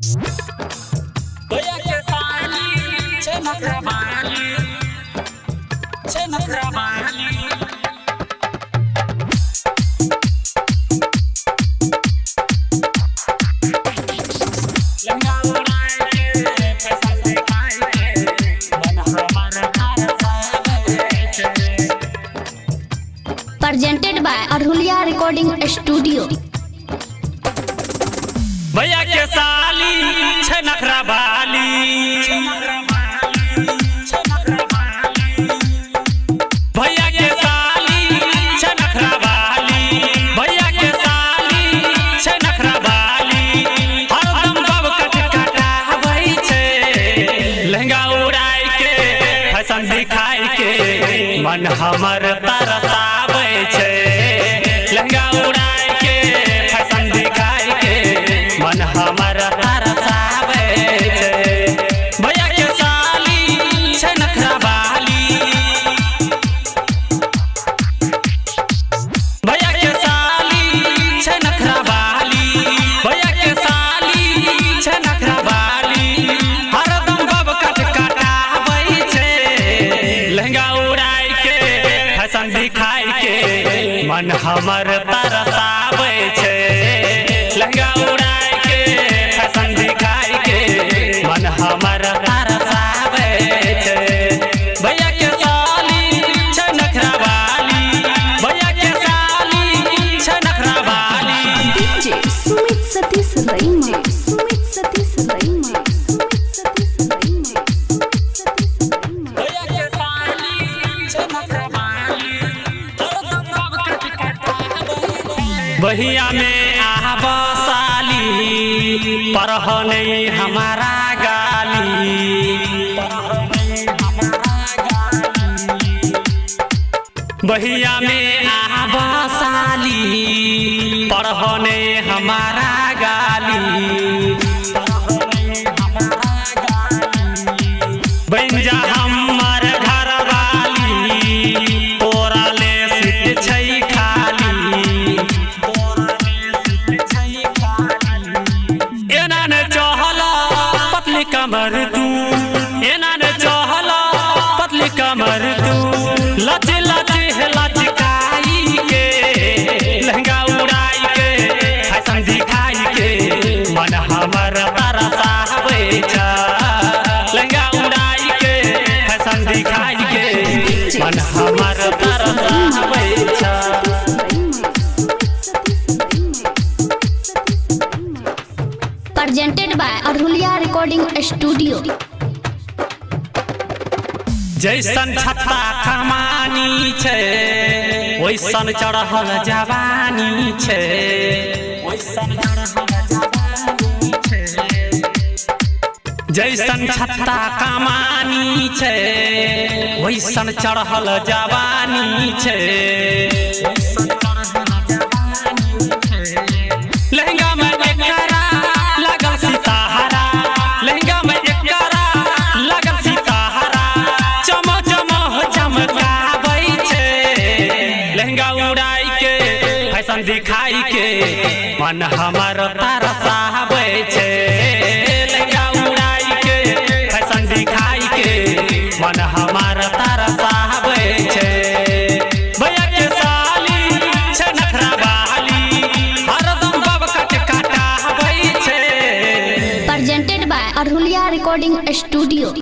भैया के साली छे नखरा वाली लंगा उड़ाए के फैशन दिखाए के मन हमार घर Save presented by Arhulia Recording Studio। भैया के साली छे नखरा वाली भैया के साली छे नखरा वाली भैया के साली छे नखरा वाली हरदम बब कट कटाबै छे लहंगा उड़ाए के फैशन दिखाए के मन हमर तरसाबै छे लहंगा उड़ाए के फैशन दिखाए के मन हमर तरसाबै छे भैया के साली छे नखरा वाली भैया के साली छे नखरा वाली भैया के साली छे नखरा वाली हरदम बब कट कटाबै छे लहंगा उड़ाए के फैशन दिखाए के मन हमर तरसाबै छे लहंगा उड़ाए के फैशन दिखाए के मन हमर तरसाबै छे भैया के साली छे नखरा वाली भैया के साली छे नखरा वाली DJ Sumit Satish Raima, Sumit Satish Raima, Sumit Satish Raima, Sumit Satish Raima। भैया के साली छे नखरा वाली हरदम बब कट कटाबै छे भैया में आब साली परहनै हमारा गाली भैया में आब साली परहनै हमारा गाली बन जा हमर घर वाली तोरा ले सीट छै खाली एना ने चहला पतली कमर तू एना ने चहला पतली कमर तू लच लच लचकाई के लहंगा उड़ाई के फैशन दिखाई के मन हमर तरसाबै छे लहंगा उड़ाई के फैशन दिखाई के मन हमर तरसाबै छे Presented by Arhulia Recording Studio। जैसन छत्ता कमानी छे वैसन चढ़ल जवानी छे जैसन छत्ता कमानी छे वैसन चढ़ल जवानी छे लहंगा में एकरा लागल सितारा लहंगा में एकरा लागल सितारा चम चम चमकाबै छे लहंगा उड़ाई के फैशन दिखाई के मन हमर तरसाबै छे लहंगा उड़ाई के फैशन दिखाई के मन हमर तरसाबै छे भैया के साली छे नखरा वाली हरदम बब कट कटाबै छे Presented by Arhulia Recording Studio।